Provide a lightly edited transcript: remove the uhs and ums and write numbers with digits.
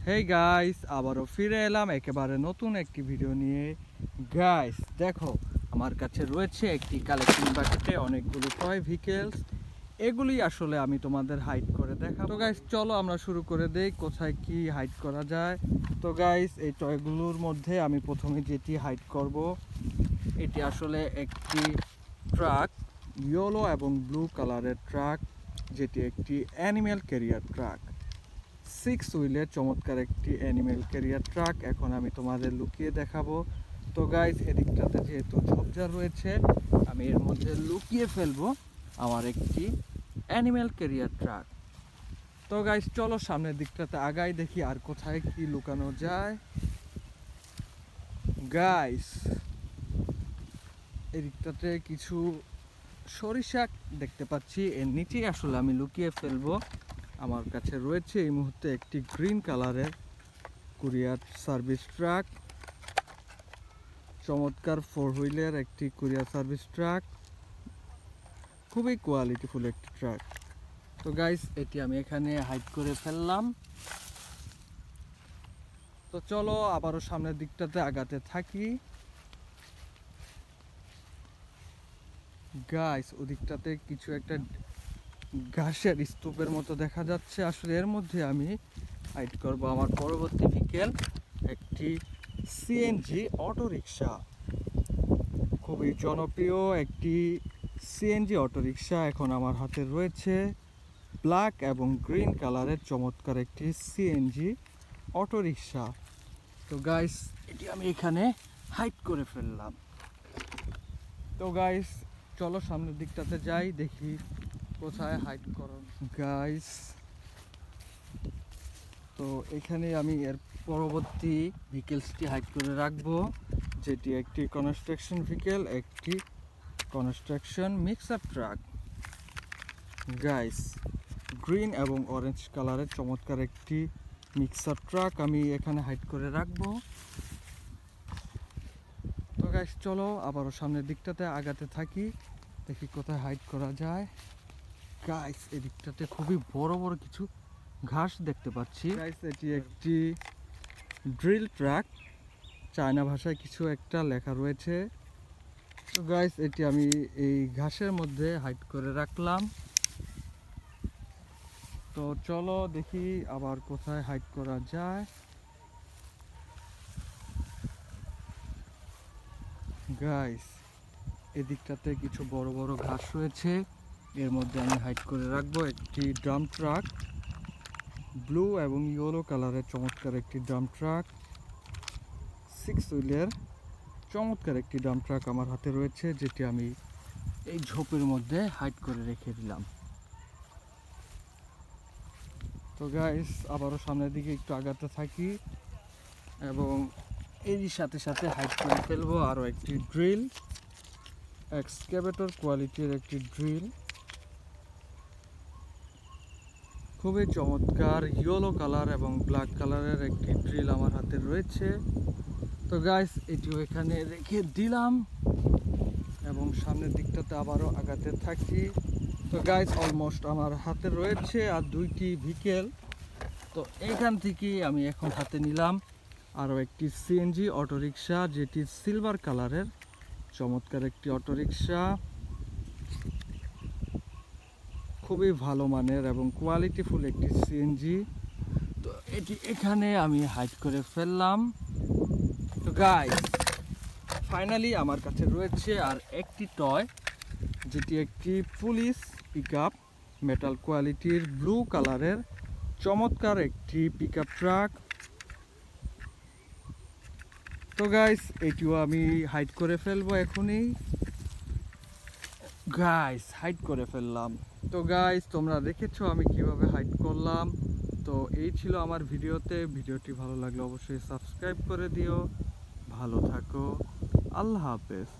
Hey guys, আবারও ফিরে এলাম একেবারে নতুন একটি ভিডিও নিয়ে। গাইস দেখো, আমার কাছে রয়েছে একটি কালেকশন বাকেটে অনেকগুলো টয় ভেহিকেলস। এগুলি আসলে আমি তোমাদের হাইড করে দেখাবো। তো গাইস চলো আমরা শুরু করে দেই কোথায় কি হাইড করা যায়। তো গাইস এই টয়গুলোর মধ্যে আমি প্রথমে যেটি হাইড করব, এটি আসলে একটি ট্রাক, ইয়েলো এবং ব্লু কালারের ট্রাক, যেটি একটি অ্যানিম্যাল ক্যারিয়ার ট্রাক। 6 হুইলের চমৎকার একটি অ্যানিম্যাল ক্যারিয়ার ট্রাক এখন আমি তোমাদের লুকিয়ে দেখাবো। তো গাইস এদিকটাতে যেহেতু ঝোপঝাড় রয়েছে, আমি এর মধ্যে লুকিয়ে ফেলবো আমার একটি অ্যানিম্যাল ক্যারিয়ার ট্রাক। তো গাইস চলো সামনের দিকটাতে আগাই, দেখি আর কোথায় কি লুকানো যায়। গাইস এদিকটাতে কিছু সরিষা দেখতে পাচ্ছি, এর নিচেই আসলে আমি লুকিয়ে ফেলবো। আমার কাছে রয়েছে এই মুহূর্তে একটি গ্রিন কালারের কুরিয়ার সার্ভিস ট্রাক, চমৎকার 4 হুইলের একটি কুরিয়ার সার্ভিস ট্রাক, খুবই কোয়ালিটিফুল একটি ট্রাক। তো গাইস এটি আমি এখানে হাইড করে ফেললাম। তো চলো আবারও সামনের দিকটাতে আগাতে থাকি। গাইস ওদিকটাতে কিছু একটা ঘাসের স্তূপের মতো দেখা যাচ্ছে, আসলে এর মধ্যে আমি হাইড করব আমার পরবর্তী ভেহিকেল, একটি সিএনজি অটোরিকশা। খুবই জনপ্রিয় একটি সিএনজি অটোরিকশা এখন আমার হাতে রয়েছে, ব্ল্যাক এবং গ্রিন কালারের চমৎকার একটি সিএনজি অটোরিকশা। তো গাইস এটি আমি এখানে হাইড করে ফেললাম। তো গাইস চলো সামনের দিকটাতে যাই, দেখি কোথায় হাইড করো। গাইস তো এখানে আমি এর পরবর্তী ভেহিকেলসটি হাইড করে রাখবো, যেটি একটি কনস্ট্রাকশন ভেহিকেল, একটি construction mixer truck. Guys green এবং অরেঞ্জ কালারের চমৎকার একটি মিক্সার ট্রাক আমি এখানে হাইড করে রাখবো। তো গাইস চলো আবারও সামনের দিকটাতে আগাতে থাকি, দেখি কোথায় হাইড করা যায়। গাইস এদিকটাতে খুবই বড় বড় কিছু ঘাস দেখতে পাচ্ছি। গাইস এটি একটি ড্রিল ট্রাক, চায়না ভাষায় কিছু একটা লেখা রয়েছে। তো গাইস এটি আমি এই ঘাসের মধ্যে হাইড করে রাখলাম। তো চলো দেখি আবার কোথায় হাইড করা যায়। গাইস এদিকটাতে কিছু বড় বড় ঘাস রয়েছে, এর মধ্যে আমি হাইড করে রাখবো একটি ড্রাম ট্রাক, ব্লু এবং ইয়েলো কালারের চমৎকার একটি ড্রাম ট্রাক, 6 হুইলের চমৎকার একটি ড্রাম ট্রাক আমার হাতে রয়েছে, যেটি আমি এই ঝোপের মধ্যে হাইড করে রেখে দিলাম। তো গাইস আবারও সামনের দিকে একটু আগাতে থাকি এবং এরই সাথে সাথে হাইড করে ফেলবো আরও একটি ড্রিল, এক্সকেভেটর কোয়ালিটির একটি ড্রিল, খুবই চমৎকার ইয়েলো কালার এবং ব্ল্যাক কালারের একটি ড্রিল আমার হাতে রয়েছে। তো গাইস এটিও এখানে রেখে দিলাম এবং সামনের দিকটাতে আবারও আগাতে থাকি। তো গাইস অলমোস্ট আমার হাতে রয়েছে আর দুইটি ভেহিকেল। তো এইখান থেকেই আমি এখন হাতে নিলাম আরও একটি সিএনজি অটোরিকশা, যেটি সিলভার কালারের চমৎকার একটি অটোরিকশা, খুবই ভালো মানের এবং কোয়ালিটিফুল একটি সিএনজি। তো এটি এখানে আমি হাইড করে ফেললাম। তো গাইস ফাইনালি আমার কাছে রয়েছে আর একটি টয়, যেটি একটি পুলিশ পিকআপ, মেটাল কোয়ালিটির ব্লু কালারের চমৎকার একটি পিকআপ ট্রাক। তো গাইস এটিও আমি হাইড করে ফেলবো এখনই। গাইস হাইড করে ফেললাম। তো গাইস তোমরা দেখেছো আমি কিভাবে হাইড করলাম। তো এই ছিল আমার ভিডিওতে। ভিডিওটি ভালো লাগলে অবশ্যই সাবস্ক্রাইব করে দিও। ভালো থাকো, আল্লাহ হাফেজ।